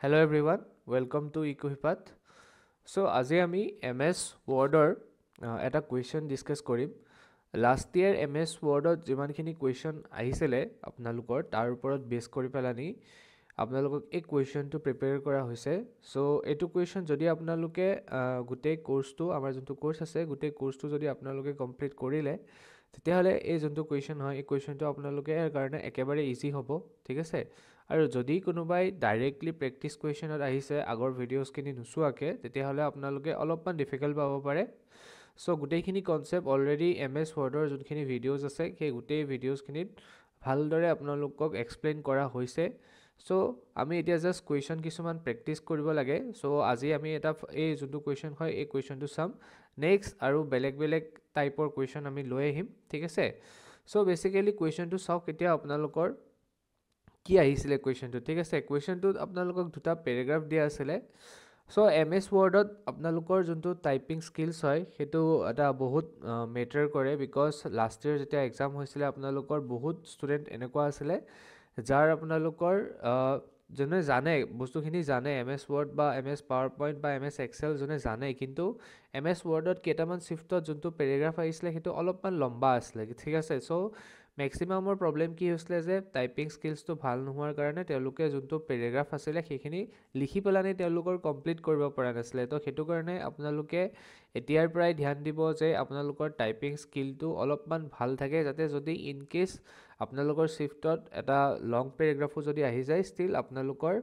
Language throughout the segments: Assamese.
Hello everyone, welcome to EcoHipat. So আজি আমি MS Wordৰ এটা কুৱেশ্যন ডিছকাছ কৰিম। লাষ্ট ইয়াৰ MS Wordত যিমানখিনি কুৱেশ্যন আহিছিলে আপোনালোকৰ তাৰ ওপৰত বেছ কৰি পেলানি আপোনালোকক এই কুৱেশ্যনটো প্ৰিপেয়াৰ কৰা হৈছে। চ' এইটো কুৱেশ্যন যদি আপোনালোকে গোটেই কোৰ্চটো আমাৰ যোনটো কোৰ্চ আছে গোটেই কোৰ্চটো যদি আপোনালোকে কমপ্লিট কৰিলে তেতিয়াহ'লে এই যোনটো কুৱেশ্যন হয় এই কুৱেশ্যনটো আপোনালোকে ইয়াৰ কাৰণে একেবাৰে ইজি হ'ব, ঠিক আছে। আৰু যদি কোনোবাই ডাইৰেক্টলি প্ৰেক্টিছ কুৱেশ্যনত আহিছে আগৰ ভিডিঅ'ছখিনি নোচোৱাকৈ তেতিয়াহ'লে আপোনালোকে অলপমান ডিফিকাল্ট পাব পাৰে। চ' গোটেইখিনি কনচেপ্ট অলৰেডি MS Wordৰ যোনখিনি ভিডিঅ'জ আছে সেই গোটেই ভিডিঅ'ছখিনিত ভালদৰে আপোনালোকক এক্সপ্লেইন কৰা হৈছে। চ' আমি এতিয়া জাষ্ট কুৱেশ্যন কিছুমান প্ৰেক্টিছ কৰিব লাগে। চ' আজি আমি এই যোনটো কুৱেশ্যন হয় এই কুৱেশ্যনটো চাম। নেক্সট আৰু বেলেগ বেলেগ টাইপৰ কুৱেশ্যন আমি লৈ আহিম, ঠিক আছে। চ' বেচিকেলি কুৱেশ্যনটো চাওক এতিয়া আপোনালোকৰ কি আহিছিলে কুৱেশ্যনটো, ঠিক আছে। কুৱেশ্যনটোত আপোনালোকক দুটা পেৰাগ্ৰাফ দিয়া আছিলে। চ' MS Wordত আপোনালোকৰ যোনটো টাইপিং স্কিলছ হয় সেইটো এটা বহুত মেটাৰ কৰে, বিকজ লাষ্ট ইয়েৰ যেতিয়া এক্সাম হৈছিলে আপোনালোকৰ বহুত ষ্টুডেণ্ট এনেকুৱা আছিলে যাৰ আপোনালোকৰ যোনে জানে বস্তুখিনি জানে MS Word বা MS PowerPoint বা MS Excel যোনে জানে, কিন্তু MS Wordত কেইটামান শ্বিফ্টত যোনটো পেৰাগ্ৰাফ আহিছিলে সেইটো অলপমান লম্বা আছিলে, ঠিক আছে। চ' মেক্সিমামৰ প্ৰব্লেম কি হৈছিলে যে টাইপিং স্কিলছটো ভাল নোহোৱাৰ কাৰণে তেওঁলোকে যোনটো পেৰাগ্ৰাফ আছিলে সেইখিনি লিখি পেলানি তেওঁলোকৰ কমপ্লিট কৰিব পৰা নাছিলে। তো সেইটো কাৰণে আপোনালোকে এতিয়াৰ পৰাই ধ্যান দিব যে আপোনালোকৰ টাইপিং স্কিলটো অলপমান ভাল থাকে, যাতে যদি ইন কেছ আপোনালোকৰ শ্বিফ্টত এটা লং পেৰাগ্ৰাফো যদি আহি যায় ষ্টিল আপোনালোকৰ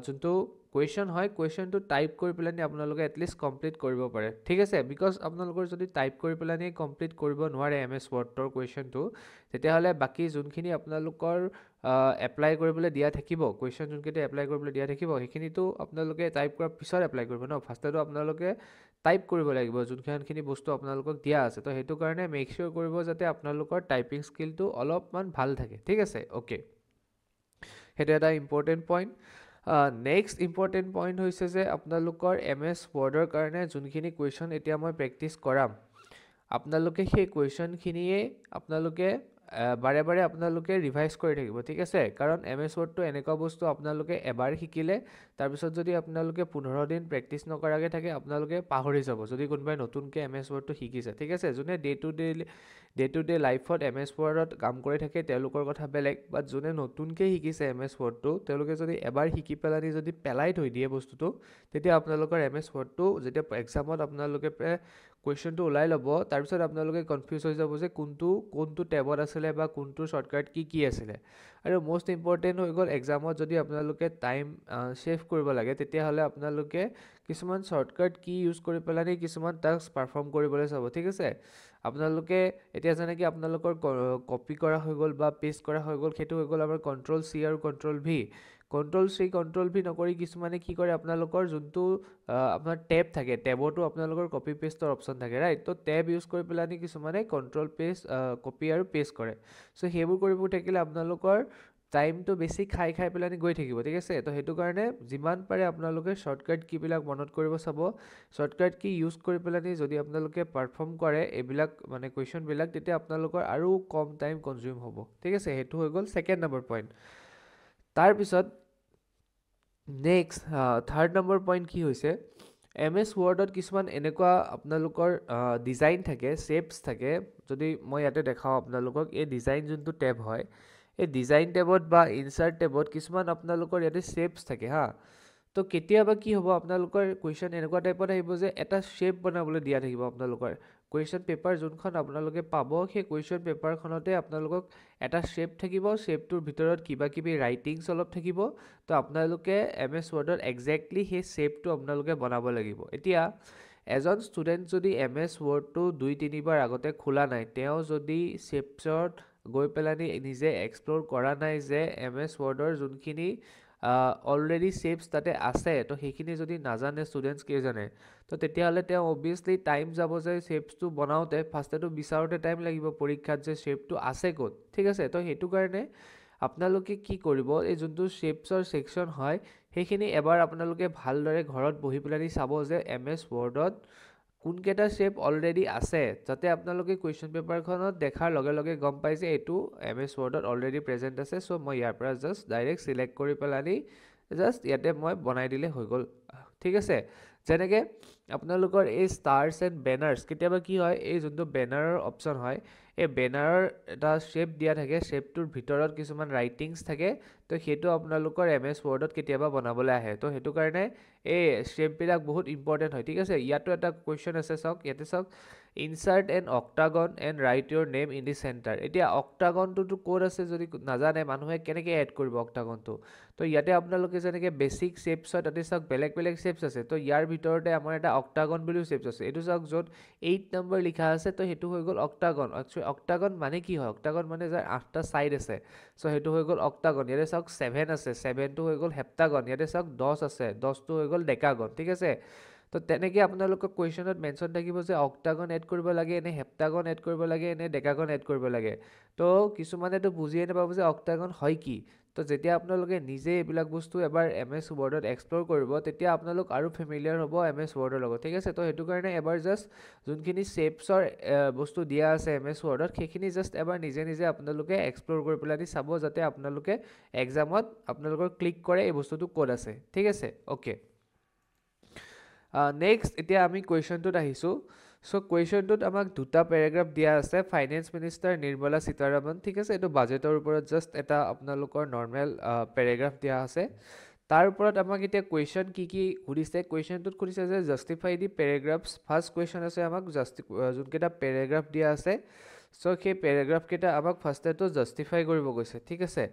যোনটো কুৱেশ্যন হয় কুৱেশ্যনটো টাইপ কৰি পেলানি আপোনালোকে এটলিষ্ট কমপ্লিট কৰিব পাৰে, ঠিক আছে। বিকজ আপোনালোকৰ যদি টাইপ কৰি পেলানি কমপ্লিট কৰিব নোৱাৰে MS Wordৰ কুৱেশ্যনটো তেতিয়াহ'লে বাকী যোনখিনি আপোনালোকৰ এপ্লাই কৰিবলৈ দিয়া থাকিব কুৱেশ্যন যোনকেইটা এপ্লাই কৰিবলৈ দিয়া থাকিব সেইখিনিতো আপোনালোকে টাইপ কৰাৰ পিছত এপ্লাই কৰিব ন, ফাৰ্ষ্টতো আপোনালোকে টাইপ কৰিব লাগিব যোনখিনি বস্তু আপোনালোকক দিয়া আছে। তো সেইটো কাৰণে মেক চিয়'ৰ কৰিব যাতে আপোনালোকৰ টাইপিং স্কিলটো অলপমান ভাল থাকে, ঠিক আছে। অ'কে, সেইটো এটা important point. Next important point হৈছে যে আপোনালোকৰ MS Wordৰ কাৰণে যোনখিনি কুৱেশ্যন এতিয়া মই প্ৰেক্টিছ কৰাম আপোনালোকে সেই কুৱেশ্যনখিনিয়ে আপোনালোকে বাৰে বাৰে আপোনালোকে ৰিভাইজ কৰি থাকিব, ঠিক আছে। কাৰণ MS Wordটো এনেকুৱা বস্তু আপোনালোকে এবাৰ শিকিলে তাৰপিছত যদি আপোনালোকে 15 দিন প্ৰেক্টিছ নকৰাকৈ থাকে আপোনালোকে পাহৰি যাব যদি কোনোবাই নতুনকৈ MS Wordটো শিকিছে, ঠিক আছে। যোনে ডে টু ডে লাইফত MS Wordত কাম কৰি থাকে তেওঁলোকৰ কথা বেলেগ, বাট যোনে নতুনকৈ শিকিছে MS Wordটো তেওঁলোকে যদি এবাৰ শিকি পেলানি যদি পেলাই থৈ দিয়ে বস্তুটো তেতিয়া আপোনালোকৰ MS Wordটো যেতিয়া এক্সামত আপোনালোকে কুৱেশ্যনটো ওলাই ল'ব তাৰপিছত আপোনালোকে কনফিউজ হৈ যাব যে কোনটো টেবত আছিলে বা কোনটো শ্বৰ্টকাট কি আছিলে। আৰু মষ্ট ইম্পৰ্টেণ্ট হৈ গ'ল এক্সামত যদি আপোনালোকে টাইম ছেভ কৰিব লাগে তেতিয়াহ'লে আপোনালোকে কিছুমান শ্বৰ্টকাট কি ইউজ কৰি পেলানি কিছুমান টাস্ক পাৰফৰ্ম কৰিবলৈ চাব, ঠিক আছে। আপোনালোকে এতিয়া যেনেকৈ আপোনালোকৰ কপি কৰা হৈ গ'ল বা পেষ্ট কৰা হৈ গ'ল সেইটো হৈ গ'ল আমাৰ Ctrl+C আৰু Ctrl+V। Ctrl+C Ctrl+V নকৰি কিছুমানে কি কৰে আপোনালোকৰ যোনটো আপোনাৰ টেব থাকে টেবতো আপোনালোকৰ কপি পেষ্টৰ অপশ্যন থাকে, ৰাইট। তো টেব ইউজ কৰি পেলানি কিছুমানে কপি আৰু পেষ্ট কৰে। চ' সেইবোৰ কৰিব থাকিলে আপোনালোকৰ টাইমটো বেছি খাই পেলানি গৈ থাকিব, ঠিক আছে। তো সেইটো কাৰণে যিমান পাৰে আপোনালোকে শ্বৰ্টকাট কিবিলাক মনত কৰিব চাব। শ্বৰ্টকাট কি ইউজ কৰি পেলানি যদি আপোনালোকে পাৰফৰ্ম কৰে এইবিলাক মানে কুৱেশ্যনবিলাক তেতিয়া আপোনালোকৰ আৰু কম টাইম কনজিউম হ'ব, ঠিক আছে। সেইটো হৈ গ'ল ছেকেণ্ড নম্বৰ পইণ্ট। তাৰপিছত নেক্সট থাৰ্ড নম্বৰ পইণ্ট কি হৈছে MS Wordত কিছুমান এনেকুৱা আপোনালোকৰ ডিজাইন থাকে শ্বেপছ থাকে। যদি মই ইয়াতে দেখাওঁ আপোনালোকক এই ডিজাইন যোনটো টেব হয় এই ডিজাইন টেবত বা ইনচাৰ্ট টেবত কিছুমান আপোনালোকৰ ইয়াতে শ্বেপছ থাকে হা। তো কেতিয়াবা কি হ'ব আপোনালোকৰ কুৱেশ্যন এনেকুৱা টাইপত আহিব যে এটা শ্বেপ বনাবলৈ দিয়া থাকিব আপোনালোকৰ কুৱেশ্যন পেপাৰ যোনখন আপোনালোকে পাব সেই কুৱেশ্যন পেপাৰখনতে আপোনালোকক এটা শ্বেপ থাকিব, শ্বেপটোৰ ভিতৰত কিবা কিবি ৰাইটিংছ অলপ থাকিব। তো আপোনালোকে MS Wordত একজেক্টলি সেই শ্বেপটো আপোনালোকে বনাব লাগিব। এতিয়া এজন ষ্টুডেণ্ট যদি MS Wordটো 2-3 বাৰ আগতে খোলা নাই তেওঁ যদি শ্বেপছত গৈ পেলানি নিজে এক্সপ্ল'ৰ কৰা নাই যে MS Wordৰ যোনখিনি অলৰেডি শ্বেপছ তাতে আছে তো সেইখিনি যদি নাজানে ষ্টুডেণ্টছ কেইজনে তো তেতিয়াহ'লে তেওঁ অবভিয়াছলি টাইম যাব যে শ্বেপছটো বনাওঁতে ফাৰ্ষ্টটো বিচাৰোঁতে টাইম লাগিব পৰীক্ষাত যে শ্বেপটো আছে ক'ত, ঠিক আছে। তো সেইটো কাৰণে আপোনালোকে কি কৰিব এই যোনটো শ্বেপছৰ ছেকশ্যন হয় সেইখিনি এবাৰ আপোনালোকে ভালদৰে ঘৰত বহি পেলানি চাব যে MS Wordত কোনকেইটা শ্বেপ অলৰেডি আছে, যাতে আপোনালোকে কুৱেশ্যন পেপাৰখনত দেখাৰ লগে লগে গম পাই যে এইটো MS Wordত অলৰেডি প্ৰেজেণ্ট আছে। চ' মই ইয়াৰ পৰা জাষ্ট ডাইৰেক্ট ছিলেক্ট কৰি পেলানি জাষ্ট ইয়াতে মই বনাই দিলে হৈ গ'ল ঠিক আছে যেনেকৈ আপোনালোকৰ এই ষ্টাৰ্ছ এণ্ড বেনাৰ্ছ কেতিয়াবা কি হয় এই যোনটো বেনাৰৰ অপশ্যন হয় এই বেনাৰৰ এটা শ্বেপ দিয়া থাকে শ্বেপটোৰ ভিতৰত কিছুমান ৰাইটিংছ থাকে তো সেইটো আপোনালোকৰ MS ৱৰ্ডত কেতিয়াবা বনাবলৈ আহে তো সেইটো কাৰণে এই শ্বেপবিলাক বহুত ইম্পৰ্টেণ্ট হয় ঠিক আছে ইয়াতো এটা কুৱেশ্যন আছে চাওক ইয়াতে চাওক insert an octagon and write your name in the centre এতিয়া অক্টাগনটোতো ক'ত আছে যদি নাজানে মানুহে কেনেকৈ এড কৰিব অক্টাগনটো তো ইয়াতে আপোনালোকে যেনেকৈ বেছিক শ্বেপছ হয় তাতে চাওক বেলেগ বেলেগ শ্বেপছ আছে তো ইয়াৰ ভিতৰতে আমাৰ এটা অক্টাগন বুলিও শ্বেপছ আছে এইটো চাওক য'ত 8 নম্বৰ লিখা আছে তো সেইটো হৈ গ'ল অক্টাগন একচুৱেলি অক্টাগন মানে কি হয় অক্টাগন মানে যাৰ 8টা ছাইড আছে চ' সেইটো হৈ গ'ল অক্টাগন ইয়াতে চাওক 7 আছে 7টো হৈ গ'ল হেপ্টাগন ইয়াতে চাওক 10 আছে 10টো হৈ গ'ল ডেকাগন ঠিক আছে তো তেনেকৈ আপোনালোকৰ কুৱেশ্যনত মেনশ্যন থাকিব যে অক্টাগন এড কৰিব লাগে নে হেপ্টাগন এড কৰিব লাগে নে ডেকাগন এড কৰিব লাগে তো কিছুমানেতো বুজিয়ে নাপাব যে অক্টাগন হয় কি তো যেতিয়া আপোনালোকে নিজে এইবিলাক বস্তু এবাৰ MS ৱৰ্ডত এক্সপ্ল'ৰ কৰিব তেতিয়া আপোনালোক আৰু ফেমিলিয়াৰ হ'ব MS ৱৰ্ডৰ লগত ঠিক আছে তো সেইটো কাৰণে এবাৰ জাষ্ট যোনখিনি শ্বেপছৰ বস্তু দিয়া আছে MS ৱৰ্ডত সেইখিনি জাষ্ট এবাৰ নিজে নিজে আপোনালোকে এক্সপ্ল'ৰ কৰি পেলাই চাব যাতে আপোনালোকে এক্সামত আপোনালোকৰ ক্লিক কৰে এই বস্তুটো ক'ত আছে ঠিক আছে অ'কে নেক্সট এতিয়া আমি কুৱেশ্যনটোত আহিছোঁ চ' কুৱেশ্যনটোত আমাক দুটা পেৰাগ্ৰাফ দিয়া আছে ফাইনেন্স মিনিষ্টাৰ নিৰ্মলা সীতাৰামন ঠিক আছে এইটো বাজেটৰ ওপৰত জাষ্ট এটা আপোনালোকৰ নৰ্মেল পেৰাগ্ৰাফ দিয়া আছে তাৰ ওপৰত আমাক এতিয়া কুৱেশ্যন কি সুধিছে কুৱেশ্যনটোত সুধিছে যে জাষ্টিফাই দি পেৰাগ্ৰাফছ ফাৰ্ষ্ট কুৱেশ্যন আছে আমাক যোনকেইটা পেৰাগ্ৰাফ দিয়া আছে চ' সেই পেৰাগ্ৰাফকেইটা আমাক ফাৰ্ষ্টতেতো জাষ্টিফাই কৰিব কৈছে ঠিক আছে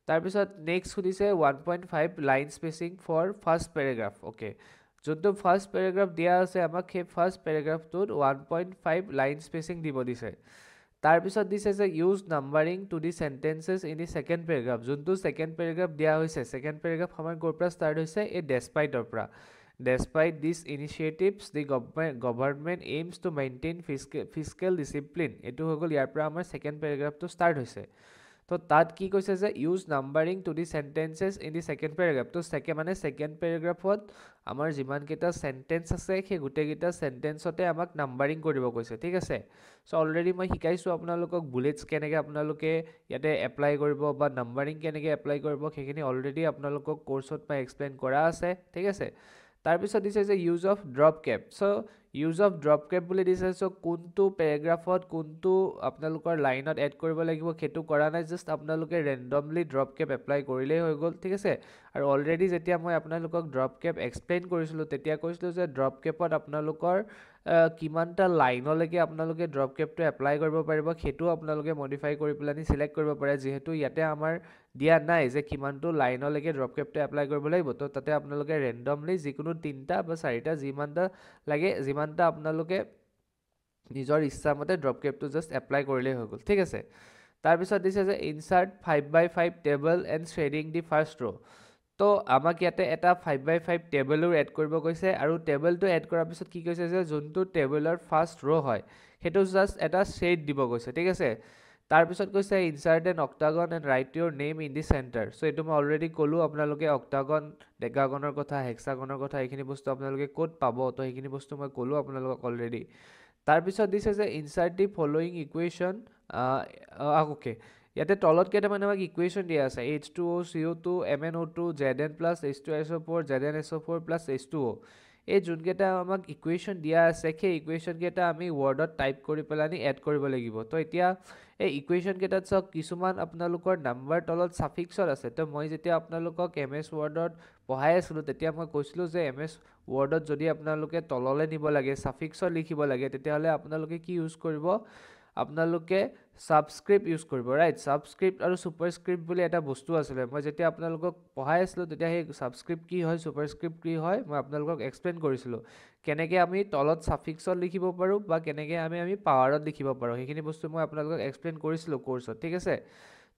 তাৰপিছত নেক্সট সুধিছে 1.5 line spacing for first paragraph okay যোনটো ফাৰ্ষ্ট পেৰাগ্ৰাফ দিয়া আছে আমাক সেই ফাৰ্ষ্ট পেৰাগ্ৰাফটোত 1.5 লাইন স্পেচিং দিব দিছে তাৰপিছত দিছে যে use numbering to the sentences in the second paragraph যোনটো ছেকেণ্ড পেৰাগ্ৰাফ দিয়া হৈছে ছেকেণ্ড পেৰাগ্ৰাফ আমাৰ ক'ৰ পৰা ষ্টাৰ্ট হৈছে এই ডেছপাইটৰ পৰা despite this initiatives the government aims to maintain fiscal discipline এইটো হৈ গ'ল ইয়াৰ পৰা আমাৰ ছেকেণ্ড পেৰাগ্ৰাফটো ষ্টাৰ্ট হৈছে তো তাত কি কৈছে যে use numbering to the sentences in the second paragraph তো ছেকেণ্ড পেৰাগ্ৰাফত আমাৰ যিমানকেইটা চেণ্টেন্স আছে সেই গোটেইকেইটা চেণ্টেন্সতে আমাক নাম্বাৰিং কৰিব কৈছে ঠিক আছে চ' অলৰেডি মই শিকাইছোঁ আপোনালোকক বুলেটছ কেনেকৈ আপোনালোকে ইয়াতে এপ্লাই কৰিব বা নাম্বাৰিং কেনেকৈ এপ্লাই কৰিব সেইখিনি অলৰেডি আপোনালোকক কোৰ্চত মই এক্সপ্লেইন কৰা আছে ঠিক আছে তাৰপিছত দিছে যে use of drop cap so' use of drop cap বুলি দিছে চ' কোনটো পেৰাগ্ৰাফত কোনটো আপোনালোকৰ লাইনত এড কৰিব লাগিব সেইটো কৰা নাই জাষ্ট আপোনালোকে ৰেণ্ডমলি ড্ৰপ কেপ এপ্লাই কৰিলেই হৈ গ'ল ঠিক আছে আৰু অলৰেডি যেতিয়া মই আপোনালোকক ড্ৰপ কেপ এক্সপ্লেইন কৰিছিলোঁ তেতিয়া কৈছিলোঁ যে ড্ৰপ কেপত আপোনালোকৰ কিমানটা লাইনলৈকে আপোনালোকে ড্ৰপ কেপটো এপ্লাই কৰিব পাৰিব সেইটো আপোনালোকে মডিফাই কৰি পেলাই চিলেক্ট কৰিব পাৰে যিহেতু ইয়াতে আমাৰ দিয়া নাই যে কিমানটো লাইনলৈকে ড্ৰপ কেপটো এপ্লাই কৰিব লাগিব তো তাতে আপোনালোকে ৰেণ্ডমলি যিকোনো 3টা বা 4টা যিমানটা লাগে যিমানটা আপোনালোকে নিজৰ ইচ্ছামতে ড্ৰপ কেপটো জাষ্ট এপ্লাই কৰিলেই হৈ গ'ল ঠিক আছে তাৰপিছত দিছে যে insert 5x5 table and shading the first row' তো আমাক ইয়াতে এটা 5x5 টেবলো এড কৰিব কৈছে আৰু টেবলটো এড কৰাৰ পিছত কি কৈছে যে যোনটো টেবলৰ ফাৰ্ষ্ট ৰ' হয় সেইটো জাষ্ট এটা শ্বেড দিব কৈছে ঠিক আছে তাৰপিছত কৈছে insert an octagon and write your name in the centre so' এইটো মই অলৰেডি ক'লোঁ আপোনালোকে অক্টাগন ডেকাগনৰ কথা হেক্সাগনৰ কথা এইখিনি বস্তু আপোনালোকে ক'ত পাব তো সেইখিনি বস্তু মই ক'লোঁ আপোনালোকক অলৰেডি তাৰপিছত দিছে যে insert the following equation okay ইয়াতে তলত কেইটামান আমাক ইকুৱেশ্যন দিয়া আছে H2O CO2 MnO2 Zn plus H2SO4 ZnSO4 plus H2O এই যোনকেইটা আমাক ইকুৱেশ্যন দিয়া আছে সেই ইকুৱেশ্যনকেইটা আমি ৱৰ্ডত টাইপ কৰি পেলাই এড কৰিব লাগিব তো এতিয়া এই ইকুৱেশ্যনকেইটাত চাওক কিছুমান আপোনালোকৰ নাম্বাৰ তলত ছাফিক্সত আছে তো মই যেতিয়া আপোনালোকক MS ৱৰ্ডত পঢ়াই আছিলোঁ তেতিয়া মই কৈছিলোঁ যে MS ৱৰ্ডত যদি আপোনালোকে তললৈ নিব লাগে ছাফিক্সত লিখিব লাগে তেতিয়াহ'লে আপোনালোকে কি ইউজ কৰিব আপোনালোকে ছাবস্ক্ৰিপ্ট ইউজ কৰিব ৰাইট ছাবস্ক্ৰিপ্ট আৰু ছুপাৰস্ক্ৰিপ্ট বুলি এটা বস্তু আছিলে মই যেতিয়া আপোনালোকক পঢ়াই আছিলোঁ তেতিয়া সেই ছাবস্ক্ৰিপ্ট কি হয় ছুপাৰস্ক্ৰিপ্ট কি হয় মই আপোনালোকক এক্সপ্লেইন কৰিছিলোঁ কেনেকৈ আমি তলত ছাফিক্সত লিখিব পাৰোঁ বা কেনেকৈ আমি পাৱাৰত লিখিব পাৰোঁ সেইখিনি বস্তু মই আপোনালোকক এক্সপ্লেইন কৰিছিলোঁ কোৰ্চত ঠিক আছে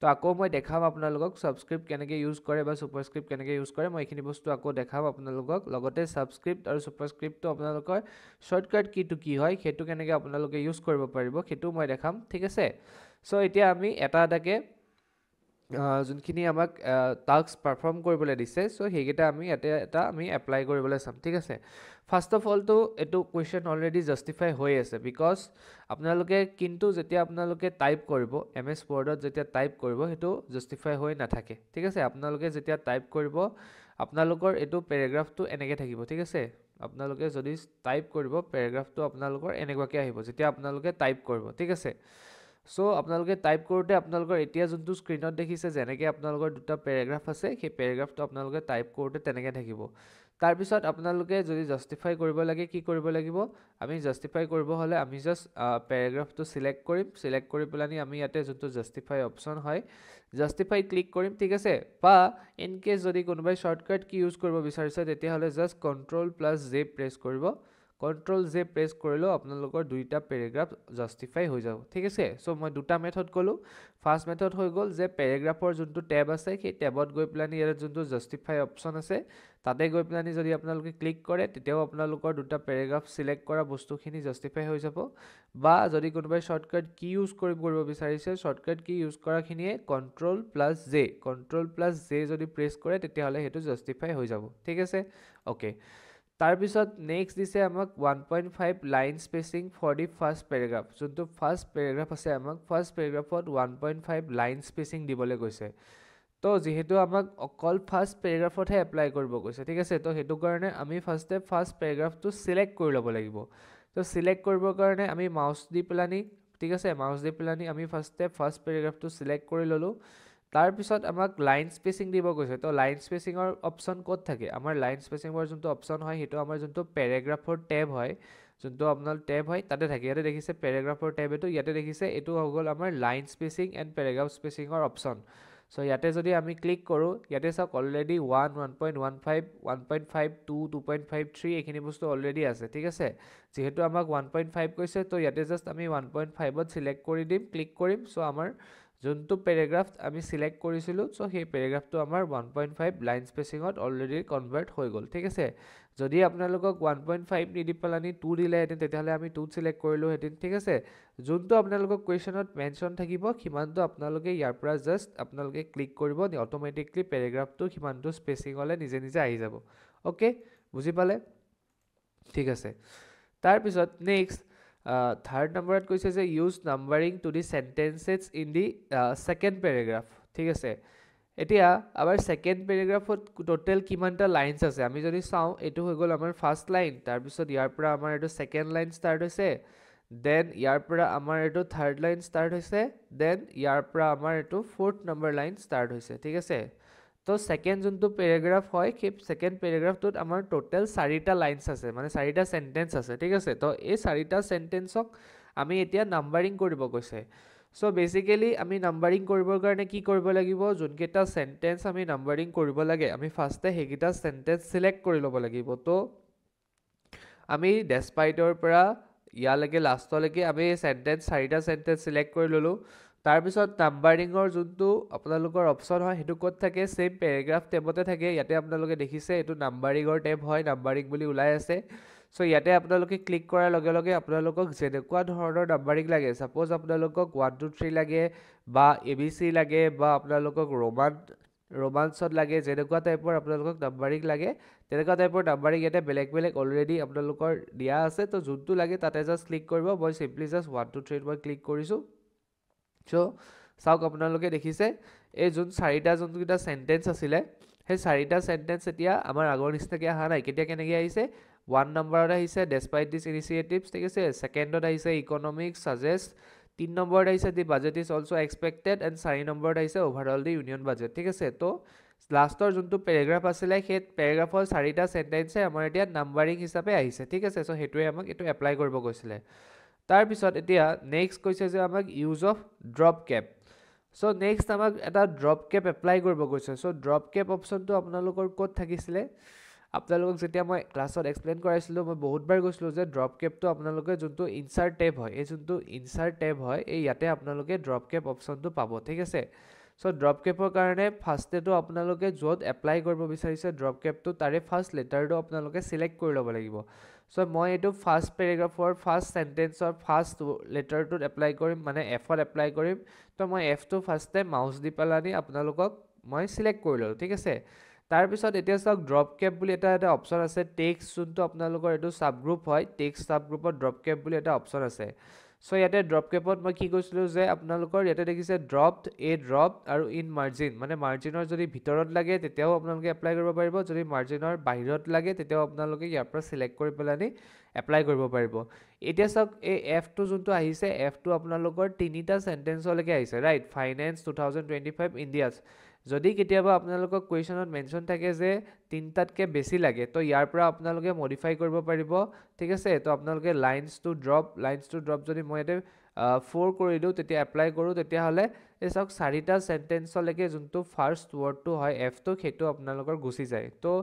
তো আকৌ মই দেখাম আপোনালোকক ছাবস্ক্ৰিপ্ট কেনেকৈ ইউজ কৰে বা ছুপাৰস্ক্ৰিপ্ট কেনেকৈ ইউজ কৰে মই এইখিনি বস্তু আকৌ দেখাম আপোনালোকক লগতে ছাবস্ক্ৰিপ্ট আৰু ছুপাৰস্ক্ৰিপ্টটো আপোনালোকৰ শ্বৰ্টকাট কিটো কি হয় সেইটো কেনেকৈ আপোনালোকে ইউজ কৰিব পাৰিব সেইটো মই দেখাম ঠিক আছে চ' এতিয়া আমি এটা এটাকৈ যোনখিনি আমাক টাস্ক পাৰফৰ্ম কৰিবলৈ দিছে চ' সেইকেইটা আমি ইয়াতে এটা আমি এপ্লাই কৰিবলৈ চাম ঠিক আছে ফাৰ্ষ্ট অফ অলটো এইটো কুৱেশ্যন অলৰেডি জাষ্টিফাই হৈ আছে বিকজ আপোনালোকে কিন্তু যেতিয়া আপোনালোকে টাইপ কৰিব এম এছ ৱৰ্ডত যেতিয়া টাইপ কৰিব সেইটো জাষ্টিফাই হৈ নাথাকে ঠিক আছে আপোনালোকে যেতিয়া টাইপ কৰিব আপোনালোকৰ এইটো পেৰাগ্ৰাফটো এনেকৈ থাকিব ঠিক আছে আপোনালোকে যদি টাইপ কৰিব পেৰাগ্ৰাফটো আপোনালোকৰ এনেকুৱাকৈ আহিব যেতিয়া আপোনালোকে টাইপ কৰিব ঠিক আছে সো আপোনালোকে টাইপ কৰোঁতে আপোনালোকৰ এতিয়া যোনটো স্ক্ৰীনত দেখিছে যেনেকৈ আপোনালোকৰ দুটা পেৰাগ্ৰাফ আছে সেই পেৰাগ্ৰাফটো আপোনালোকে টাইপ কৰোঁতে তেনেকৈ থাকিব তাৰপিছত আপোনালোকে যদি জাষ্টিফাই কৰিব লাগে কি কৰিব লাগিব আমি জাষ্টিফাই কৰিব হ'লে আমি জাষ্ট পেৰাগ্ৰাফটো সিলেক্ট কৰিম সিলেক্ট কৰি পেলানি আমি ইয়াতে যোনটো জাষ্টিফাই অপচন হয় জাষ্টিফাই ক্লিক কৰিম ঠিক আছে বা ইন কেছ যদি কোনোবাই শৰ্টকাট কি ইউজ কৰিব বিচাৰিছে তেতিয়াহ'লে জাষ্ট Ctrl+J প্ৰেছ কৰিব Ctrl+J প্ৰেছ কৰিলেও আপোনালোকৰ দুইটা পেৰাগ্ৰাফ জাষ্টিফাই হৈ যাব ঠিক আছে সো মই দুটা মেথড ক'লো ফাৰ্ষ্ট মেথড হৈ গ'ল যে পেৰাগ্ৰাফৰ যোনটো টেব আছে সেই টেবত গৈ পেলানি ইয়াত যোনটো জাষ্টিফাই অপচন আছে তাতে গৈ পেলানি যদি আপোনালোকে ক্লিক কৰে তেতিয়াও আপোনালোকৰ দুটা পেৰাগ্ৰাফ সিলেক্ট কৰা বস্তুখিনি জাষ্টিফাই হৈ যাব বা যদি কোনোবাই শৰ্টকাট কি ইউজ কৰিব বিচাৰিছে শৰ্টকাট কি ইউজ কৰাখিনিয়ে Ctrl+J যদি প্ৰেছ কৰে তেতিয়াহ'লে সেইটো জাষ্টিফাই হৈ যাব ঠিক আছে ওকে তাৰপিছত নেক্সট দিছে আমাক 1.5 line spacing for the first paragraph যোনটো ফাৰ্ষ্ট পেৰাগ্ৰাফ আছে আমাক ফাৰ্ষ্ট পেৰাগ্ৰাফত 1.5 লাইন স্পেচিং দিবলৈ কৈছে তো যেহেতু আমাক অকল ফাৰ্ষ্ট পেৰাগ্ৰাফতহে এপ্লাই কৰিব কৈছে ঠিক আছে তো সেইটো কাৰণে আমি ফাৰ্ষ্ট পেৰাগ্ৰাফটো সিলেক্ট কৰি ল'ব লাগিব তো সিলেক্ট কৰিবৰ কাৰণে আমি মাউস দি পেলানি ঠিক আছে মাউস দি পেলানি আমি ফাৰ্ষ্ট পেৰাগ্ৰাফটো সিলেক্ট কৰি ল'লো তাৰপিছত আমাক লাইন স্পেচিং দিব কৈছে তো লাইন স্পেচিঙৰ অপচন ক'ত থাকে আমাৰ লাইন স্পেচিঙৰ যোনটো অপচন হয় সেইটো আমাৰ যোনটো পেৰাগ্ৰাফৰ টেব হয় যোনটো আপোনাৰ টেব হয় তাতে থাকে ইয়াতে দেখিছে পেৰাগ্ৰাফৰ টেব এটো ইয়াতে দেখিছে এটো হৈ গ'ল আমাৰ লাইন স্পেচিং এণ্ড পেৰাগ্ৰাফ স্পেচিঙৰ অপচন সো ইয়াতে যদি আমি ক্লিক কৰোঁ ইয়াতে চাওক অলৰেডি 1.15 1.52 2.53 এইখিনি বস্তু অলৰেডি আছে ঠিক আছে যেহেতু আমাক 1.5 কৈছে তো ইয়াতে জাষ্ট আমি 1.5ত সিলেক্ট কৰি দিম ক্লিক কৰিম সো আমাৰ যোনটো পেৰাগ্ৰাফ আমি সিলেক্ট কৰিছিলো সো সেই পেৰাগ্ৰাফটো আমাৰ 1.5 লাইন স্পেচিঙত অলৰেডি কনভাৰ্ট হৈ গ'ল ঠিক আছে যদি আপোনালোকক 1.5 নিদি পেলানি 2 দিলে হেতেন তেতিয়াহ'লে আমি 2 সিলেক্ট কৰিলো হেতেন ঠিক আছে যোনটো আপোনালোকক কুৱেশ্যনত মেনশ্যন থাকিব কিমানটো আপোনালোকে ইয়াৰ পৰা জাষ্ট আপোনালোকে ক্লিক কৰিব অটোমেটিকলি পেৰাগ্ৰাফটো কিমানটো স্পেচিং হ'লে নিজে নিজে আহি যাব ওকে বুজি পালে ঠিক আছে তাৰপিছত নেক্সট থাৰ্ড নম্বৰত কৈছে যে use numbering to the sentences in the second paragraph ঠিক আছে এতিয়া আমাৰ সেকেন্ড পেৰাগ্ৰাফত টোটাল কিমানটা লাইনস আছে আমি যদি চাও এটো হৈ গ'ল আমাৰ ফাৰ্ষ্ট লাইন তাৰ পিছত ইয়াৰ পৰা আমাৰ এটো সেকেন্ড লাইন ষ্টাৰ্ট হৈছে দেন ইয়াৰ পৰা আমাৰ এটো থাৰ্ড লাইন ষ্টাৰ্ট হৈছে দেন ইয়াৰ পৰা আমাৰ এটো ফোৰ্থ নম্বৰ লাইন ষ্টাৰ্ট হৈছে ঠিক আছে তো সেকেন্ড যোনটো পেৰাগ্ৰাফ হয় সেই সেকেন্ড পেৰাগ্ৰাফটোত আমাৰ টোটাল 4টা লাইনস আছে মানে 4টা সেন্টেন্স আছে ঠিক আছে তো এই 4টা সেন্টেন্সক আমি এতিয়া নাম্বাৰিং কৰিব কৈছে সো বেসিক্যালি আমি নাম্বাৰিং কৰিবৰ কাৰণে কি কৰিব লাগিব যোনকেটা সেন্টেন্স আমি নাম্বাৰিং কৰিব লাগে আমি ফাৰ্ষ্টে হেগিটা সেন্টেন্স সিলেক্ট কৰি ল'ব লাগিব তো আমি ডেসপাইটৰ পৰা ইয়ালৈকে লাষ্টলৈকে আমি সেন্টেন্স 4টা সেন্টেন্স সিলেক্ট কৰি ললো তাৰ পিছত নাম্বাৰিঙৰ যোনটো আপোনালোকৰ অপচন হয় হেতু ক'ত থাকে সেম পেৰাগ্ৰাফ টেবতে থাকে ইয়াতে আপোনালোকে দেখিছে এটো নাম্বাৰিঙৰ টেব হয় নাম্বাৰিং বুলি ওলাই আছে সো ইয়াতে আপোনালোকে ক্লিক কৰাৰ লগে লগে আপোনালোকক যেনেকুৱা ধৰণৰ নাম্বাৰিং লাগে সাপোজ আপোনালোকক 1 2 3 লাগে বা এবিসি লাগে বা আপোনালোকক ৰোমান্সত লাগে যেনেকুৱা টাইপৰ আপোনালোকক নাম্বাৰিং লাগে তেনেকুৱা টাইপৰ নাম্বাৰিং ইয়াতে বেলেগ বেলেগ অলৰেডি আপোনালোকৰ দিয়া আছে তো যোনটো লাগে তাতে জাষ্ট ক্লিক কৰিব মই সিম্পলি জাষ্ট 1 2 3 মই ক্লিক কৰিছো সো চাওক আপোনালোকে দেখিছে এই যোন 4টা যোনটা সেন্টেন্স আছিলে সেই 4টা সেন্টেন্স এতিয়া আমাৰ আগৰ নিচিনাকৈ আহা নাই কেতিয়া কেনেকৈ আহিছে 1 নম্বৰত আহিছে ডেসপাইট দিস ইনিশিয়েটিভস ঠিক আছে সেকেন্ডত আহিছে ইকোনমিক্স সাজেষ্ট 3 নম্বৰত আহিছে the budget is also expected and 4 নম্বৰত আহিছে ওভাৰঅল দি ইউনিয়ন বাজেট ঠিক আছে তো লাষ্টৰ যোনটো পেৰাগ্ৰাফ আছিল সেই পেৰাগ্ৰাফৰ 4টা সেন্টেন্সে আমাৰ এতিয়া নাম্বাৰিং হিচাপে আহিছে ঠিক আছে সো হেতুৱে আমাক এটো এপ্লাই কৰিব কৈছিলে তাৰ পিছত এতিয়া নেক্সট কৈছে যে আমাক use of drop cap so next আমাক এটা ড্ৰপ কেপ এপ্লাই কৰিব কৈছে সো ড্ৰপ কেপ অপচনটো আপোনালোকৰ ক'ত থাকিছিলে আপোনালোকক যেতিয়া মই ক্লাছত এক্সপ্লেইন কৰাইছিলো মই বহুতবাৰ কৈছিলো যে ড্ৰপ কেপটো আপোনালোকে যোনটো ইনসাৰ্ট টেব হয় এই যোনটো ইনসাৰ্ট টেব হয় এই ইয়াতে আপোনালোকে ড্ৰপ কেপ অপচনটো পাব ঠিক আছে সো ড্ৰপ কেপৰ কাৰণে ফাৰ্ষ্টেটো আপোনালোকে য'ত এপ্লাই কৰিব বিচাৰিছে ড্ৰপ কেপটো তাৰে ফাৰ্ষ্ট লেটাৰটো আপোনালোকে চিলেক্ট কৰি ল'ব লাগিব সো মই এইটো ফাৰ্ষ্ট পেৰাগ্ৰাফৰ ফাৰ্ষ্ট সেন্টেন্সৰ ফাৰ্ষ্ট লেটাৰটোত এপ্লাই কৰিম মানে এফত এপ্লাই কৰিম তো মই এফটো ফাৰ্ষ্টে মাউছ দি পেলানি আপোনালোকক মই চিলেক্ট কৰি লওঁ ঠিক আছে তাৰপিছত এতিয়া চাওক ড্ৰপ কেপ বুলি এটা অপচন আছে টেক্সট যোনটো আপোনালোকৰ এইটো সাবগ্ৰুপ হয় টেক্সট সাবগ্ৰুপত ড্ৰপ কেপ বুলি এটা অপচন আছে সো ইয়াতে ড্ৰপ কেপত মই কি কৈছিলো যে আপোনালোকৰ ইয়াতে দেখিছে ড্ৰপড আৰু ইন মাৰ্জিন মানে মাৰ্জিনৰ যদি ভিতৰত লাগে তেতিয়াও আপোনালোকে এপ্লাই কৰিব পাৰিব যদি মাৰ্জিনৰ বাহিৰত লাগে তেতিয়াও আপোনালোকে ইয়াৰ পৰা সিলেক্ট কৰি পেলানি এপ্লাই কৰিব পাৰিব এতিয়া চাওক এই এফটো যোনটো আহিছে এফটো আপোনালোকৰ তিনিটা সেন্টেন্সলৈকে আহিছে ৰাইট ফাইনেন্স 2025 ইণ্ডিয়াছ যদি কেতিয়াবা আপোনালোকক কুৱেশ্যনত মেনশ্যন থাকে যে তিনটাতকৈ বেছি লাগে তো ইয়াৰ পৰা আপোনালোকে মডিফাই কৰিব পাৰিব ঠিক আছে তো আপোনালোকে লাইনছ টু ড্ৰপ যদি মই ইয়াতে 4 কৰি দিওঁ তেতিয়া এপ্লাই কৰোঁ তেতিয়াহ'লে এই চাওক চাৰিটা সেন্টেন্সলৈকে যোনটো ফাৰ্ষ্ট ৱৰ্ডটো হয় এফটো সেইটো আপোনালোকৰ গুচি যায় তো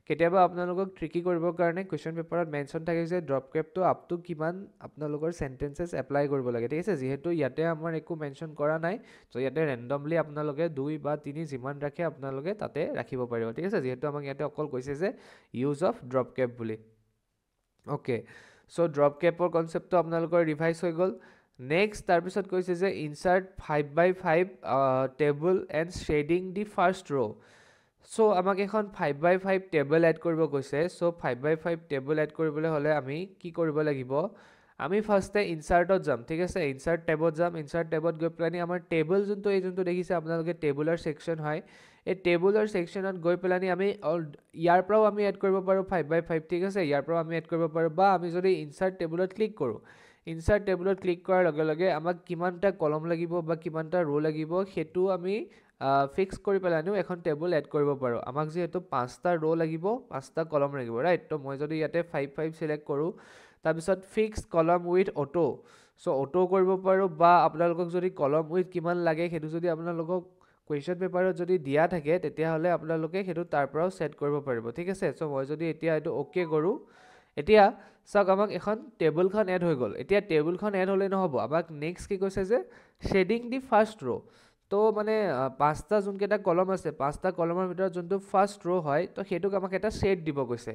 কেতিয়াবা আপোনালোকক ট্ৰিকি কৰিবৰ কাৰণে কুৱেশ্যন পেপাৰত মেনশ্যন থাকে যে ড্ৰপ কেপটো আপ টু কিমান আপোনালোকৰ সেন্টেন্সেছ এপ্লাই কৰিব লাগে ঠিক আছে যিহেতু ইয়াতে আমাৰ একো মেনশ্যন কৰা নাই তো ইয়াতে ৰেণ্ডমলি আপোনালোকে 2 বা 3 যিমান ৰাখে আপোনালোকে তাতে ৰাখিব পাৰিব ঠিক আছে যিহেতু আমাক ইয়াতে অকল কৈছে যে ইউজ অফ ড্ৰপ কেপ বুলি ওকে সো ড্ৰপ কেপৰ কনচেপ্টটো আপোনালোকৰ ৰিভাইজ হৈ গ'ল নেক্সট তাৰপিছত কৈছে যে insert 5x5 table and shading the first row' so আমাক এখন 5x5 টেবল এড কৰিব কৈছে সো 5x5 টেবল এড কৰিবলৈ হ'লে আমি কি কৰিব লাগিব আমি ফাৰ্ষ্টে ইনচাৰ্টত যাম ঠিক আছে ইনচাৰ্ট টেবত যাম ইনচাৰ্ট টেবত গৈ পেলানি আমাৰ টেবল যোনটো এই যোনটো দেখিছে আপোনালোকে টেবুলাৰ সেকশ্যন হয় এই টেবুলাৰ সেকশ্যনত গৈ পেলানি আমি ইয়াৰ পৰাও আমি এড কৰিব পাৰোঁ 5x5 ঠিক আছে ইয়াৰ পৰাও আমি এড কৰিব পাৰোঁ বা আমি যদি ইনচাৰ্ট টেবুলত ক্লিক কৰোঁ ইনচাৰ্ট টেবুলত ক্লিক কৰাৰ লগে লগে আমাক কিমানটা কলম লাগিব বা কিমানটা ৰ' লাগিব সেইটো আমি ফিক্স কৰি পেলানিও এখন টেবুল এড কৰিব পাৰোঁ আমাক যিহেতু 5টা ৰ' লাগিব 5টা কলম লাগিব ৰাইট তো মই যদি ইয়াতে 5 চিলেক্ট কৰোঁ তাৰপিছত ফিক্স কলম উইথ অটো সো অটো কৰিব পাৰোঁ বা আপোনালোকক যদি কলম উইথ কিমান লাগে সেইটো যদি আপোনালোকক কুৱেশ্যন পেপাৰত যদি দিয়া থাকে তেতিয়াহ'লে আপোনালোকে সেইটো তাৰ পৰাও ছেট কৰিব পাৰিব ঠিক আছে সো মই যদি এতিয়া এইটো অ'কে কৰোঁ এতিয়া চাওক আমাক এখন টেবুলখন এড হৈ গ'ল এতিয়া টেবুলখন এড হ'লে নহ'ব আমাক নেক্সট কি কৈছে যে শ্বেডিং দি ফাৰ্ষ্ট ৰ' তো মানে 5টা যোনকেইটা কলম আছে 5টা কলমৰ ভিতৰত যোনটো ফাৰ্ষ্ট ৰ' হয় তো সেইটোক আমাক এটা শ্বেড দিব কৈছে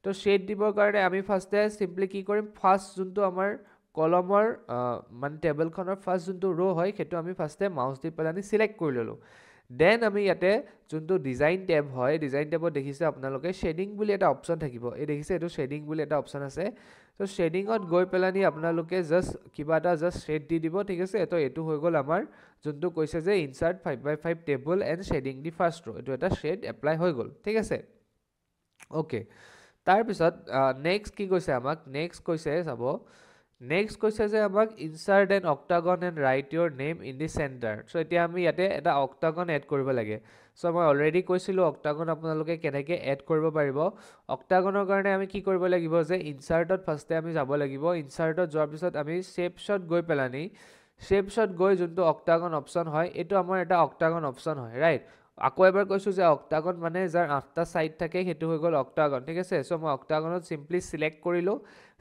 তো শ্বেড দিবৰ কাৰণে আমি ফাৰ্ষ্টে চিম্পলি কি কৰিম ফাৰ্ষ্ট যোনটো আমাৰ কলমৰ মানে টেবুলখনৰ ফাৰ্ষ্ট যোনটো ৰ' হয় সেইটো আমি ফাৰ্ষ্টে মাউছ দি পেলাই চিলেক্ট কৰি ল'লোঁ দেন আমি ইয়াতে যোনটো ডিজাইন টেব হয় ডিজাইন টেবত দেখিছে আপোনালোকে শ্বেডিং বুলি এটা অপশ্যন থাকিব এই দেখিছে এইটো শ্বেডিং বুলি এটা অপশ্যন আছে তো শ্বেডিঙত গৈ পেলানি আপোনালোকে জাষ্ট কিবা এটা জাষ্ট শ্বেড দি দিব ঠিক আছে তো এইটো হৈ গ'ল আমাৰ যোনটো কৈছে যে insert 5x5 table and shading the first row' এইটো এটা শ্বেড এপ্লাই হৈ গ'ল ঠিক আছে অ'কে তাৰপিছত নেক্সট কি কৈছে আমাক নেক্সট কৈছে চাব নেক্সট কৈছে যে আমাক insert an octagon and write your name in the centre so' এতিয়া আমি ইয়াতে এটা অক্টাগন এড কৰিব লাগে চ' মই অলৰেডি কৈছিলোঁ অক্টাগন আপোনালোকে কেনেকৈ এড কৰিব পাৰিব অক্টাগনৰ কাৰণে আমি কি কৰিব লাগিব যে ইনচাৰ্টত ফাৰ্ষ্টে আমি যাব লাগিব ইনচাৰ্টত যোৱাৰ পিছত আমি শ্বেপছত গৈ পেলানি শ্বেপছত গৈ যোনটো অক্টাগন অপশ্যন হয় এইটো আমাৰ এটা অক্টাগন অপশ্যন হয় ৰাইট আকৌ এবাৰ কৈছোঁ যে অক্টাগন মানে যাৰ 8টা ছাইড থাকে সেইটো হৈ গ'ল অক্টাগন ঠিক আছে চ' মই অক্টাগনত চিম্পলি চিলেক্ট কৰিলোঁ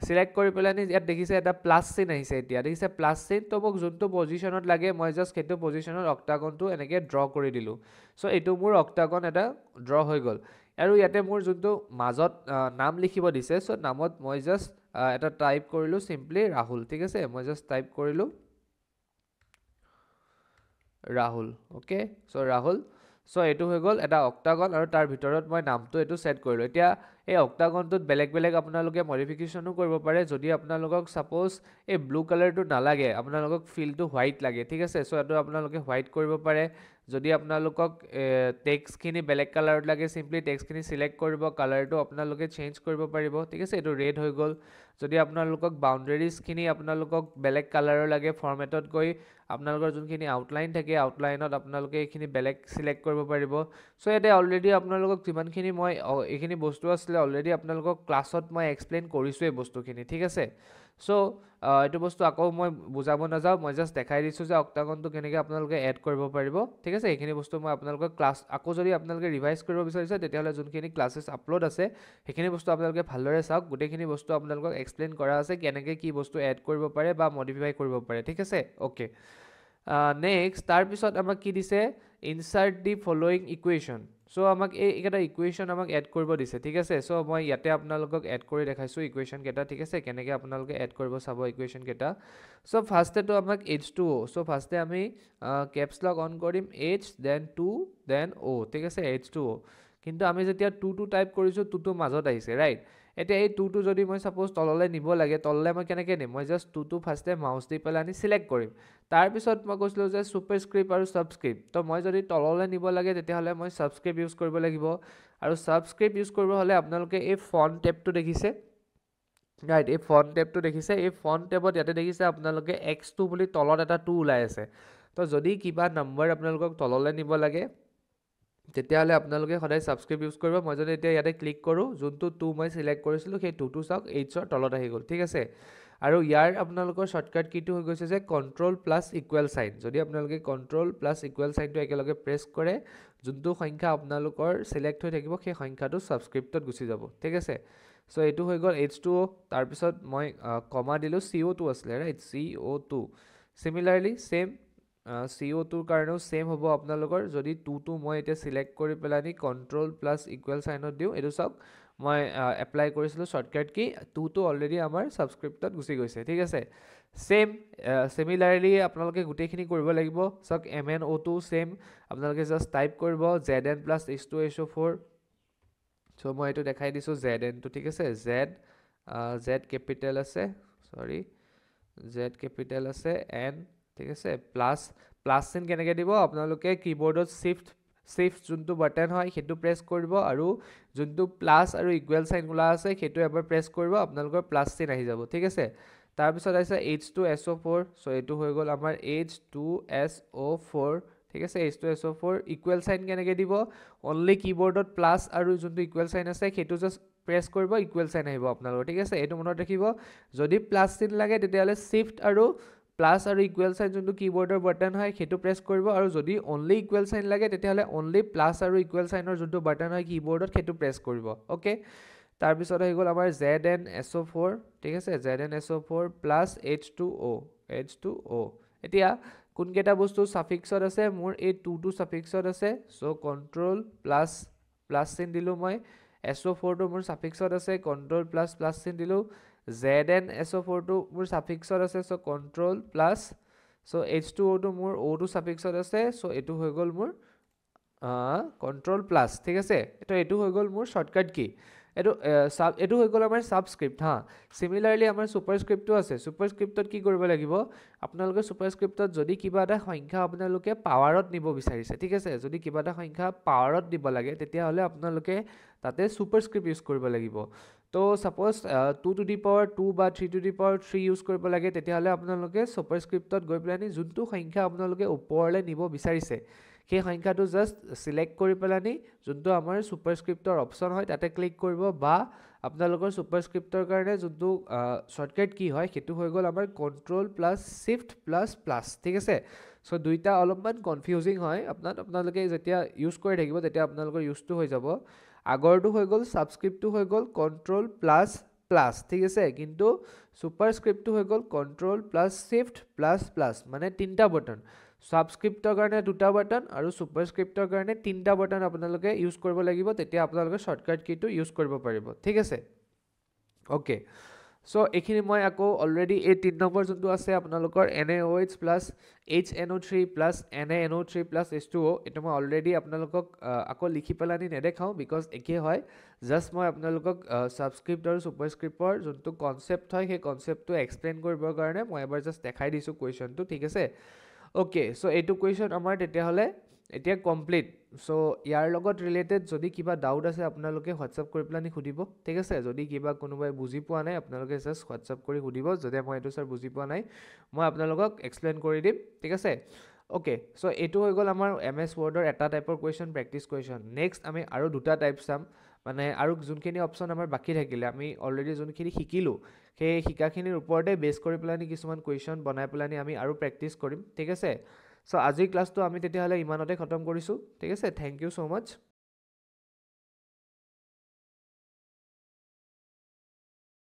চিলেক্ট কৰি পেলাই ইয়াত দেখিছে এটা প্লাছ চিন আহিছে এতিয়া দেখিছে প্লাছ চিন তো মোক যোনটো পজিশ্যনত লাগে মই জাষ্ট সেইটো পজিশ্যনত অক্টাগনটো এনেকৈ ড্ৰ কৰি দিলোঁ চ' এইটো মোৰ অক্টাগন এটা ড্ৰ হৈ গ'ল আৰু ইয়াতে মোৰ যোনটো মাজত নাম লিখিব দিছে চ' নামত মই জাষ্ট এটা টাইপ কৰিলোঁ চিম্পলি ৰাহুল ঠিক আছে মই জাষ্ট টাইপ কৰিলোঁ ৰাহুল অ'কে চ' ৰাহুল চ' এইটো হৈ গ'ল এটা অক্টাগন আৰু তাৰ ভিতৰত মই নামটো এইটো ছেট কৰিলোঁ এতিয়া এই অক্টাগনটোত বেলেগ বেলেগ আপোনালোকে মডিফিকেশ্যনো কৰিব পাৰে যদি আপোনালোকক ছাপ'জ এই ব্লু কালাৰটো নালাগে আপোনালোকক ফিলটো হোৱাইট লাগে ঠিক আছে চ' এইটো আপোনালোকে হোৱাইট কৰিব পাৰে যদি আপোনালোকক টেক্সটখিনি বেলেগ কালাৰত লাগে চিম্পলি টেক্সটখিনি চিলেক্ট কৰিব কালাৰটো আপোনালোকে চেঞ্জ কৰিব পাৰিব ঠিক আছে এইটো ৰেড হৈ গ'ল যদি আপোনালোকক বাউণ্ডেৰিজখিনি আপোনালোকক বেলেগ কালাৰৰ লাগে ফৰ্মেটত গৈ আপোনালোকৰ যোনখিনি আউটলাইন থাকে আউটলাইনত আপোনালোকে এইখিনি বেলেগ চিলেক্ট কৰিব পাৰিব চ' ইয়াতে অলৰেডি আপোনালোকক যিমানখিনি মই এইখিনি বস্তু আছিলে অলৰেডি আপোনালোকক ক্লাছত মই এক্সপ্লেইন কৰিছোঁ এই বস্তুখিনি ঠিক আছে চ' এইটো বস্তু আকৌ মই বুজাব নাযাওঁ মই জাষ্ট দেখাই দিছোঁ যে অক্টাগনটো কেনেকৈ আপোনালোকে এড কৰিব পাৰিব ঠিক আছে এইখিনি বস্তু মই আপোনালোকক ক্লাছ আকৌ যদি আপোনালোকে ৰিভাইজ কৰিব বিচাৰিছে তেতিয়াহ'লে যোনখিনি ক্লাছেছ আপলোড আছে সেইখিনি বস্তু আপোনালোকে ভালদৰে চাওক গোটেইখিনি বস্তু আপোনালোকক এক্সপ্লেইন কৰা আছে কেনেকৈ কি বস্তু এড কৰিব পাৰে বা মডিফাই কৰিব পাৰে ঠিক আছে অ'কে নেক্সট তাৰপিছত আমাক কি দিছে ইনচাৰ্ট দি ফলোয়িং ইকুৱেশ্যন চ' আমাক এইকেইটা ইকুৱেশ্যন আমাক এড কৰিব দিছে ঠিক আছে চ' মই ইয়াতে আপোনালোকক এড কৰি দেখাইছোঁ ইকুৱেশ্যন কেইটা ঠিক আছে কেনেকৈ আপোনালোকে এড কৰিব চাব ইকুৱেশ্যন কেইটা চ' ফাৰ্ষ্টেতো আমাক H2O চ' ফাৰ্ষ্টে আমি কেপছ লক অন কৰিম H দেন 2 দেন O ঠিক আছে H2O কিন্তু আমি যেতিয়া 2 টাইপ কৰিছোঁ 2 মাজত আহিছে ৰাইট এতিয়া এই 2 যদি মই সাপোজ তললৈ নিব লাগে তললৈ মই কেনেকৈ নিম মই জাষ্ট 2 ফাৰ্ষ্টে মাউছ দি পেলাই আনি সিলেক্ট কৰিম তাৰপিছত মই কৈছিলোঁ যে ছুপাৰস্ক্ৰিপ্ট আৰু ছাবস্ক্ৰিপ্ট তো মই যদি তললৈ নিব লাগে তেতিয়াহ'লে মই ছাবস্ক্ৰিপ্ট ইউজ কৰিব লাগিব আৰু ছাবস্ক্ৰিপ্ট ইউজ কৰিব হ'লে আপোনালোকে এই ফন্ট টেবটো দেখিছে ৰাইট এই ফন্ট টেবটো দেখিছে এই ফন্ট টেবত ইয়াতে দেখিছে আপোনালোকে X2 বুলি তলত এটা 2 ওলাই আছে তো যদি কিবা নম্বৰ আপোনালোকক তললৈ নিব লাগে তেতিয়াহ'লে আপোনালোকে সদায় ছাবস্ক্ৰিপ্ট ইউজ কৰিব মই যদি এতিয়া ইয়াতে ক্লিক কৰোঁ যোনটো 2 মই সিলেক্ট কৰিছিলোঁ সেই 2টো চাওক Hৰ তলত আহি গ'ল ঠিক আছে আৰু ইয়াৰ আপোনালোকৰ শৰ্টকাট কিটো হৈ গৈছে যে কন্ট্ৰল প্লাছ ইকুৱেল সাইন যদি আপোনালোকে কন্ট্ৰল প্লাছ ইকুৱেল সাইনটো একেলগে প্ৰেছ কৰে যোনটো সংখ্যা আপোনালোকৰ সিলেক্ট হৈ থাকিব সেই সংখ্যাটো ছাবস্ক্ৰিপ্টত গুচি যাব ঠিক আছে চ' এইটো হৈ গ'ল H2O তাৰপিছত মই কমা দিলোঁ CO2 আছিলে ৰাইট CO2 সিমিলাৰলি সেম CO2 কাৰণেও সেম হ'ব আপোনালোকৰ যদি 2 মই এতিয়া সিলেক্ট কৰি পেলানি কন্ট্ৰল প্লাছ ইকুৱেল সাইনত দিওঁ এইটো চাওক মই এপ্লাই কৰিছিলোঁ শৰ্টকাট কি 2 অলৰেডি আমাৰ ছাবস্ক্ৰিপ্টত গুচি গৈছে ঠিক আছে সেম সিমিলাৰলি আপোনালোকে গোটেইখিনি কৰিব লাগিব চাওক MnO2 সেম আপোনালোকে জাষ্ট টাইপ কৰিব Zn + H2SO4 চ' মই এইটো দেখাই দিছোঁ Zn টো ঠিক আছে Z কেপিটেল আছে সৰি Z কেপিটেল আছে N ঠিক আছে প্লাছ চিন কেনেকৈ দিব আপোনালোকে কিবৰ্ডত শিফট যোনটো বাটন হয় সেইটো প্ৰেছ কৰিব আৰু যোনটো প্লাছ আৰু ইকুৱেল সাইন ওলা আছে সেইটো এবাৰ প্ৰেছ কৰিব আপোনালোকৰ প্লাছ চিন আহি যাব ঠিক আছে তাৰপিছত আছে H2SO4 চ' এইটো হৈ গ'ল আমাৰ H2SO4 ঠিক আছে H2SO4 ইকুৱেল সাইন কেনেকৈ দিব অনলি কিবৰ্ডত প্লাছ আৰু যোনটো ইকুৱেল সাইন আছে সেইটো জাষ্ট প্ৰেছ কৰিব ইকুৱেল সাইন আহিব আপোনালোকৰ ঠিক আছে এইটো মনত ৰাখিব যদি প্লাছ চিন লাগে তেতিয়াহ'লে শিফট আৰু প্লাছ আৰু ইকুৱেল সাইন যোনটো কিবৰ্ডৰ বাটন হয় সেইটো প্ৰেছ কৰিব আৰু যদি অনলি ইকুৱেল সাইন লাগে তেতিয়াহ'লে অনলি প্লাছ আৰু ইকুৱেল সাইনৰ যোনটো বাটন হয় কিবৰ্ডত সেইটো প্ৰেছ কৰিব ওকে তাৰপিছত আহি গ'ল আমাৰ ZnSO4 ঠিক আছে ZnSO4 প্লাছ H2O এতিয়া কোনকেইটা বস্তু সাফিক্সত আছে মোৰ এই 2 সাফিক্সত আছে চ' কন্ট্ৰল প্লাছ চিন দিলোঁ মই SO4 টো মোৰ সাফিক্সত আছে কন্ট্ৰল প্লাছ চিন দিলোঁ ZnSO4 টো মোৰ সাফিক্সত আছে চ' কন্ট্ৰল প্লাছ চ' H2O টো মোৰ O টো সাফিক্সত আছে চ' এইটো হৈ গ'ল মোৰ কন্ট্ৰল প্লাছ ঠিক আছে এইটো হৈ গ'ল মোৰ শৰ্টকাট কি এইটো হৈ গ'ল আমাৰ ছাবস্ক্ৰিপ্ট হা সিমিলাৰলি আমাৰ ছুপাৰস্ক্ৰিপ্টটো আছে ছুপাৰস্ক্ৰিপ্টত কি কৰিব লাগিব আপোনালোকে ছুপাৰস্ক্ৰিপ্টত যদি কিবা এটা সংখ্যা আপোনালোকে পাৱাৰত নিব বিচাৰিছে ঠিক আছে যদি কিবা এটা সংখ্যা পাৱাৰত দিব লাগে তেতিয়াহ'লে আপোনালোকে তাতে ছুপাৰস্ক্ৰিপ্ট ইউজ কৰিব লাগিব তো সাপোজ 2 টু দি পাৱাৰ 2 বা 3 টু দি পাৱাৰ 3 ইউজ কৰিব লাগে তেতিয়াহ'লে আপোনালোকে ছুপাৰস্ক্ৰিপ্টত গৈ পেলানি যোনটো সংখ্যা আপোনালোকে ওপৰলৈ নিব বিচাৰিছে সেই সংখ্যাটো জাষ্ট সিলেক্ট কৰি পেলানি যোনটো আমাৰ ছুপাৰস্ক্ৰিপ্টৰ অপশ্যন হয় তাতে ক্লিক কৰিব বা আপোনালোকৰ ছুপাৰস্ক্ৰিপ্টৰ কাৰণে যোনটো শৰ্টকাট কি হয় সেইটো হৈ গ'ল আমাৰ কন্ট্ৰল প্লাছ শিফট প্লাছ ঠিক আছে চ' দুইটা অলপমান কনফিউজিং হয় আপোনালোকে যেতিয়া ইউজ কৰি থাকিব তেতিয়া আপোনালোকৰ ইউজটো হৈ যাব আগৰটো হৈ গ'ল ছাবস্ক্ৰিপ্টটো হৈ গ'ল কন্ট্ৰল প্লাছ ঠিক আছে কিন্তু ছুপাৰস্ক্ৰিপ্টটো হৈ গ'ল কন্ট্ৰল প্লাছ শিফট প্লাছ মানে 3টা বাটন ছাবস্ক্ৰিপ্টৰ কাৰণে 2টা বাটন আৰু ছুপাৰস্ক্ৰিপ্টৰ কাৰণে 3টা বাটন আপোনালোকে ইউজ কৰিব লাগিব তেতিয়া আপোনালোকে শৰ্টকাট কিটো ইউজ কৰিব পাৰিব ঠিক আছে ওকে চ' এইখিনি মই আকৌ অলৰেডি এই 3 নম্বৰ যোনটো আছে আপোনালোকৰ NaOH plus HNO3 plus NaNO3 plus H2O এইটো মই অলৰেডি আপোনালোকক আকৌ লিখি পেলানি নেদেখাওঁ বিকজ একে হয় জাষ্ট মই আপোনালোকক ছাবস্ক্ৰিপ্ট আৰু ছুপাৰস্ক্ৰিপ্টৰ যোনটো কনচেপ্ট হয় সেই কনচেপ্টটো এক্সপ্লেইন কৰিবৰ কাৰণে মই এবাৰ জাষ্ট দেখাই দিছোঁ কুৱেশ্যনটো ঠিক আছে ওকে চ' এইটো কুৱেশ্যন আমাৰ তেতিয়াহ'লে এতিয়া কমপ্লিট চ' ইয়াৰ লগত ৰিলেটেড যদি কিবা ডাউট আছে আপোনালোকে হোৱাটছআপ কৰি পেলানি সুধিব ঠিক আছে যদি কিবা কোনোবাই বুজি পোৱা নাই আপোনালোকে জাষ্ট হোৱাটছআপ কৰি সুধিব যদি মই এইটো ছাৰ বুজি পোৱা নাই মই আপোনালোকক এক্সপ্লেইন কৰি দিম ঠিক আছে ওকে চ' এইটো হৈ গ'ল আমাৰ MS Wordৰ এটা টাইপৰ কুৱেশ্যন প্ৰেক্টিছ কুৱেশ্যন নেক্সট আমি আৰু 2টা টাইপ চাম মানে আৰু যোনখিনি অপশ্যন আমাৰ বাকী থাকিলে আমি অলৰেডি যোনখিনি শিকিলোঁ সেই শিকাখিনিৰ ওপৰতে বেছ কৰি পেলানি কিছুমান কুৱেশ্যন বনাই পেলানি আমি আৰু প্ৰেক্টিছ কৰিম ঠিক আছে চ' আজিৰ ক্লাছটো আমি তেতিয়াহ'লে ইমানতে খতম কৰিছোঁ ঠিক আছে থেংক ইউ ছ' মাছ